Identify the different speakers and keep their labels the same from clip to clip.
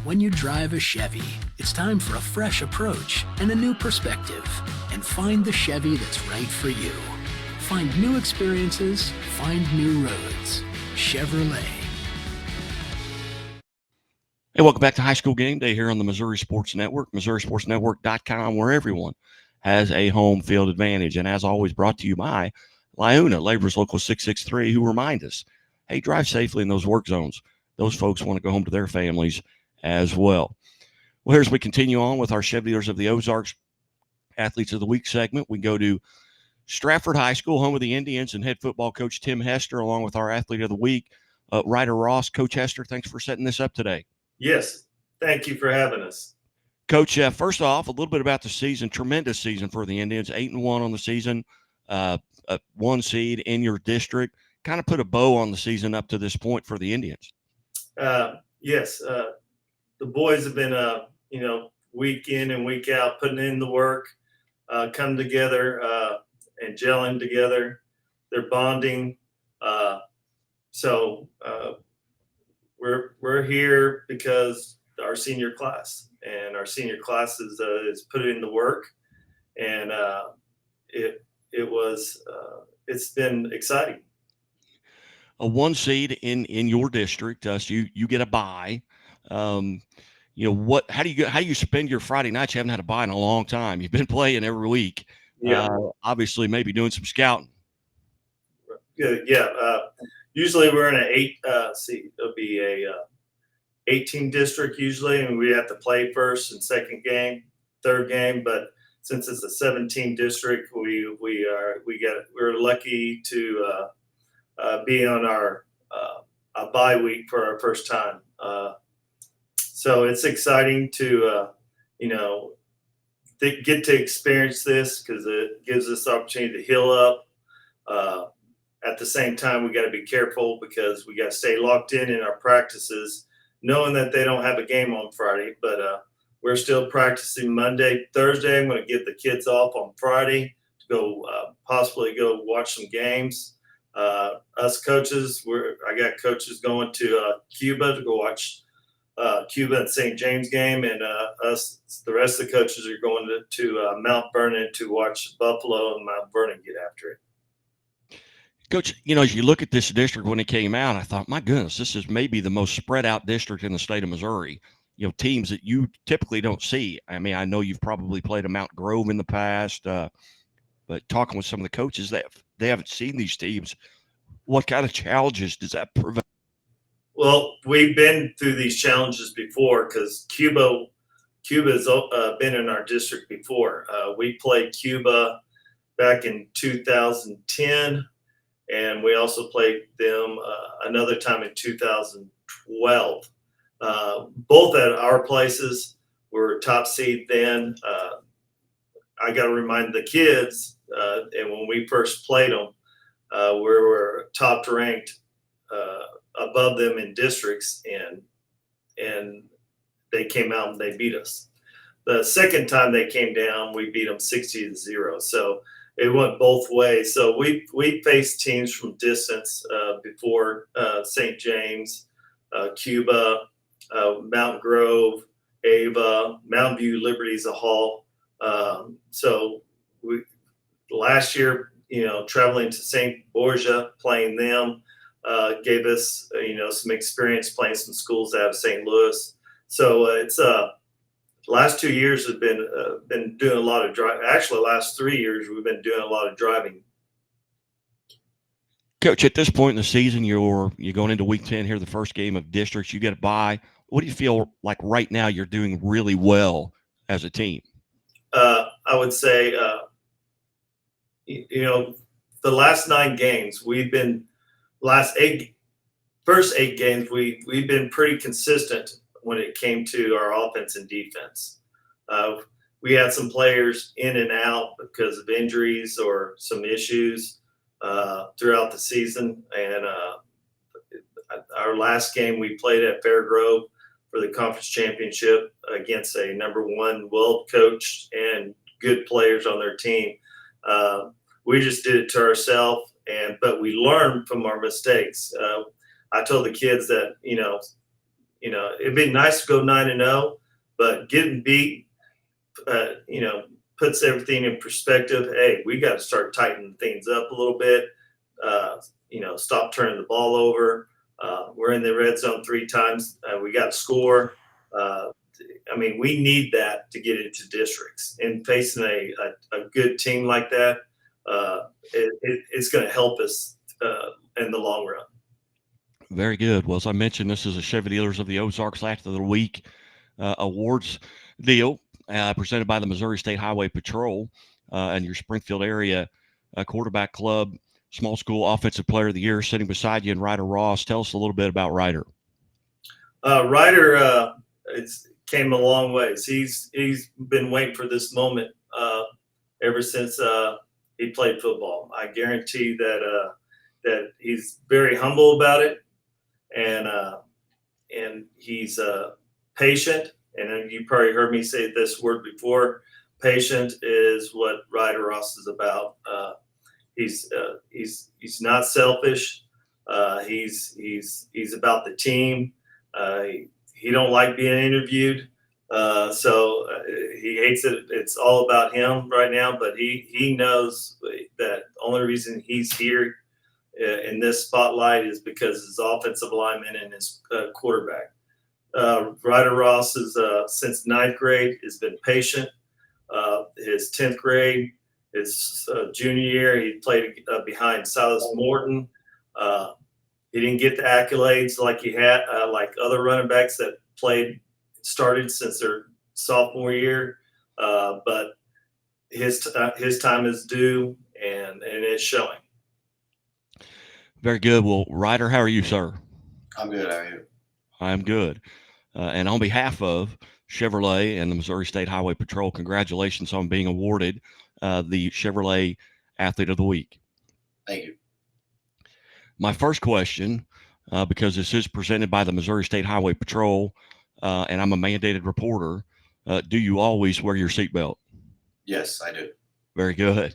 Speaker 1: When you drive a Chevy, it's time for a fresh approach and a new perspective. And find the Chevy that's right for you. Find new experiences, find new roads. Chevrolet.
Speaker 2: Hey, welcome back to High School Game Day here on the Missouri Sports Network, MissouriSportsNetwork.com, where everyone has a home field advantage. And as always, brought to you by Liuna, Labor's Local 663, who remind us, hey, drive safely in those work zones. Those folks want to go home to their families as well. Well, here as we continue on with our Chevy Dealers of the Ozarks Athletes of the Week segment, we go to Strafford High School, home of the Indians, and head football coach Tim Hester, along with our Athlete of the Week, Ryder Ross. Coach Hester, thanks for setting this up today.
Speaker 3: Yes, thank you for having us.
Speaker 2: Coach, first off, a little bit about the season. Tremendous season for the Indians, 8-1 on the season, a 1 seed in your district. Kind of put a bow on the season up to this point for the Indians.
Speaker 3: Yes, the boys have been, week in and week out, putting in the work, coming together and gelling together. They're bonding. So we're here because our senior class is put in the work, and it's been exciting.
Speaker 2: A 1 seed in your district, so you get a bye. How do you spend your Friday nights? You haven't had a bye in a long time. You've been playing every week.
Speaker 3: Yeah.
Speaker 2: Obviously, maybe doing some scouting.
Speaker 3: Yeah. Usually we're in an 8. It'll be a 18 district usually, and we have to play first and second game, third game. But since it's a 17 district, we're lucky to be on our a bye week for our first time. So it's exciting to get to experience this because it gives us the opportunity to heal up. At the same time, we got to be careful because we got to stay locked in our practices, knowing that they don't have a game on Friday. But we're still practicing Monday, Thursday. I'm going to get the kids off on Friday to go possibly go watch some games. Us coaches, I got coaches going to Cuba to go watch Cuba and St. James game, and the rest of the coaches are going to Mount Vernon to watch Buffalo and Mount Vernon get after it.
Speaker 2: Coach, as you look at this district when it came out, I thought, my goodness, this is maybe the most spread out district in the state of Missouri. Teams that you typically don't see. I mean, I know you've probably played a Mount Grove in the past, but talking with some of the coaches, they haven't seen these teams. What kind of challenges does that prevent?
Speaker 3: Well, we've been through these challenges before because Cuba's been in our district before. We played Cuba back in 2010. And we also played them another time in 2012. Both at our places. Were top seed then. I got to remind the kids, and when we first played them, we were top ranked above them in districts, and they came out and they beat us. The second time they came down, we beat them 60-0. So it went both ways. So we faced teams from distance before St. James, Cuba, Mountain Grove, Ava, Mountain View, Liberty's a Hall. So last year, traveling to St. Borgia, playing them, gave us, some experience playing some schools out of St. Louis. So it's last 2 years have been doing a lot of driving. Actually, the last 3 years we've been doing a lot of driving.
Speaker 2: Coach, at this point in the season, you're going into week 10 here, the first game of districts. You get a bye. What do you feel like right now you're doing really well as a team?
Speaker 3: I would say, the last 9 games first 8 games we've been pretty consistent when it came to our offense and defense. We had some players in and out because of injuries or some issues throughout the season. And our last game we played at Fairgrove for the conference championship against a number 1 well-coached and good players on their team. We just did it to ourselves, but we learned from our mistakes. I told the kids that, it'd be nice to go 9-0, but getting beat, puts everything in perspective. Hey, we got to start tightening things up a little bit. Stop turning the ball over. We're in the red zone 3 times. We got to score. We need that to get into districts. And facing a good team like that, it's going to help us in the long run.
Speaker 2: Very good. Well, as I mentioned, this is a Chevy Dealers of the Ozarks Athlete of the Week awards deal presented by the Missouri State Highway Patrol and your Springfield area quarterback club, small school offensive player of the year. Sitting beside you in Ryder Ross. Tell us a little bit about Ryder.
Speaker 3: Ryder, it's came a long ways. He's been waiting for this moment ever since he played football. I guarantee that he's very humble about it, and he's patient. And you probably heard me say this word before. Patient is what Ryder Ross is about. He's not selfish. He's about the team. He don't like being interviewed, so he hates it. It's all about him right now. But he knows that the only reason he's here in this spotlight is because his offensive lineman and his quarterback. Ryder Ross is since 9th grade has been patient. His 10th grade, his junior year, he played behind Silas Morton. He didn't get the accolades like he had, like other running backs that started since their sophomore year. But his time is due, and it's showing.
Speaker 2: Very good. Well, Ryder, how are you, sir?
Speaker 4: I'm good. How are you?
Speaker 2: I'm good. And on behalf of Chevrolet and the Missouri State Highway Patrol, congratulations on being awarded the Chevrolet Athlete of the Week.
Speaker 4: Thank you.
Speaker 2: My first question, because this is presented by the Missouri State Highway Patrol, and I'm a mandated reporter, do you always wear your seatbelt?
Speaker 4: Yes, I do.
Speaker 2: Very good.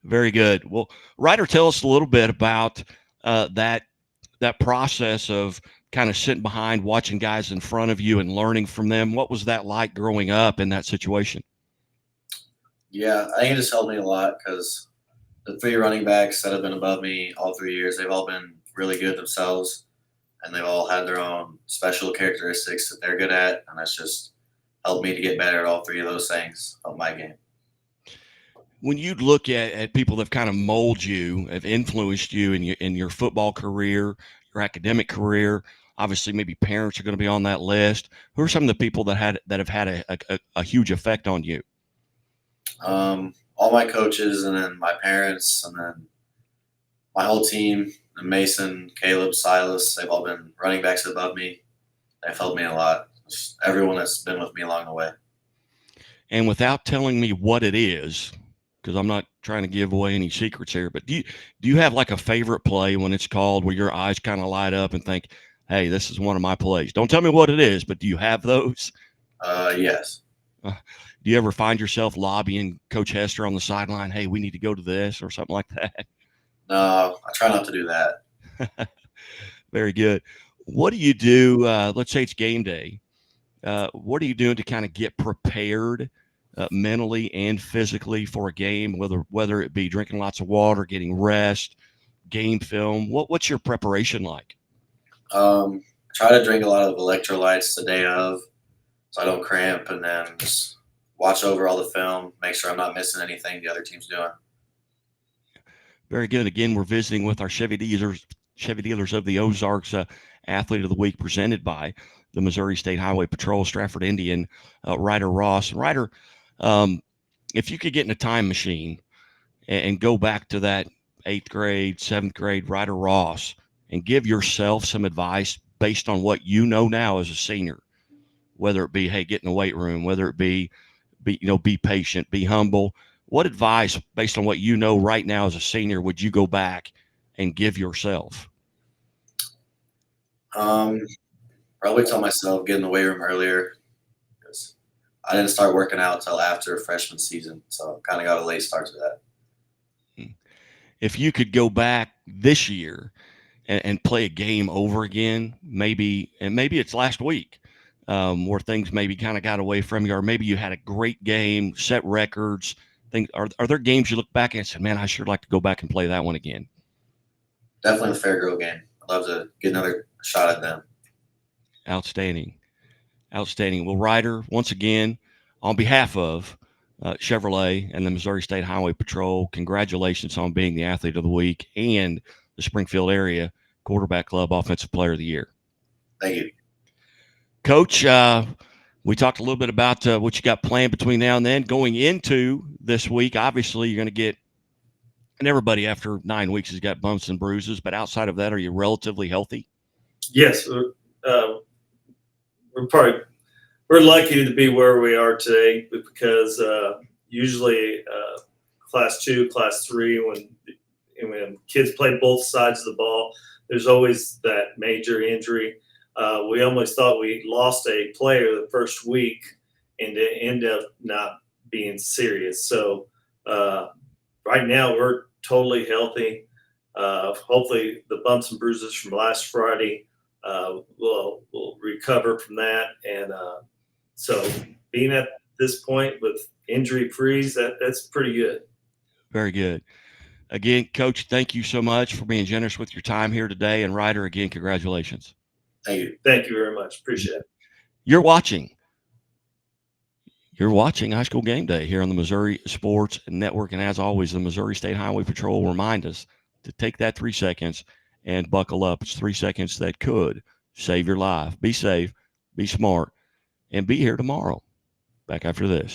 Speaker 2: Very good. Well, Ryder, tell us a little bit about that process of kind of sitting behind, watching guys in front of you and learning from them. What was that like growing up in that situation?
Speaker 4: Yeah, I think it just helped me a lot because the 3 running backs that have been above me all 3 years, they've all been really good themselves, and they've all had their own special characteristics that they're good at, and that's just helped me to get better at all 3 of those things of my game.
Speaker 2: When you look at people that have kind of molded you, have influenced you in your football career, your academic career, obviously maybe parents are going to be on that list. Who are some of the people that have had a huge effect on you?
Speaker 4: All my coaches, and then my parents, and then my whole team, and Mason, Caleb, Silas, they've all been running backs above me. They've helped me a lot. Just everyone that's been with me along the way.
Speaker 2: And without telling me what it is, because I'm not trying to give away any secrets here, but do you have like a favorite play when it's called where your eyes kind of light up and think, hey, this is one of my plays? Don't tell me what it is, but do you have those?
Speaker 4: Yes.
Speaker 2: Do you ever find yourself lobbying Coach Hester on the sideline, hey, we need to go to this or something like that?
Speaker 4: No, I try not to do that.
Speaker 2: Very good. What do you do? Let's say it's game day. What are you doing to kind of get prepared mentally and physically for a game, whether it be drinking lots of water, getting rest, game film? What's your preparation like?
Speaker 4: Try to drink a lot of electrolytes the day of so I don't cramp, and then just watch over all the film, make sure I'm not missing anything the other team's doing.
Speaker 2: Very good. Again, we're visiting with our Chevy Dealers of the Ozarks Athlete of the Week, presented by the Missouri State Highway Patrol, Strafford Indian, Ryder Ross. Ryder, if you could get in a time machine and go back to that 8th grade, 7th grade Ryder Ross and give yourself some advice based on what you know now as a senior, whether it be, hey, get in the weight room, whether it be patient, be humble. What advice, based on what you know right now as a senior, would you go back and give yourself?
Speaker 4: Probably tell myself get in the weight room earlier, because I didn't start working out till after freshman season, so kind of got a late start to that.
Speaker 2: If you could go back this year and play a game over again, maybe it's last week where things maybe kind of got away from you, or maybe you had a great game, set records. Things are there games you look back and said, man, I sure like to go back and play that one again?
Speaker 4: Definitely the Fairgrove game. I'd love to get another shot at them.
Speaker 2: Outstanding. Well, Ryder, once again, on behalf of Chevrolet and the Missouri State Highway Patrol, congratulations on being the Athlete of the Week and the Springfield Area Quarterback Club Offensive Player of the Year.
Speaker 4: Thank you.
Speaker 2: Coach, we talked a little bit about what you got planned between now and then. Going into this week, obviously you're going to get, and everybody after 9 weeks has got bumps and bruises, but outside of that, are you relatively healthy?
Speaker 3: Yes, we're lucky to be where we are today, because usually class 2, class 3, when kids play both sides of the ball, there's always that major injury. We almost thought we lost a player the first week, and it ended up not being serious. So right now we're totally healthy. Hopefully the bumps and bruises from last Friday we'll recover from that, and so being at this point with injury freeze, that's pretty good.
Speaker 2: Very good. Again, Coach, thank you so much for being generous with your time here today. And Ryder, again, congratulations.
Speaker 4: Thank you.
Speaker 3: Thank you very much. Appreciate it.
Speaker 2: You're watching High School Game Day here on the Missouri Sports Network. And as always, the Missouri State Highway Patrol remind us to take that 3 seconds and buckle up. It's 3 seconds that could save your life. Be safe, be smart, and be here tomorrow. Back after this.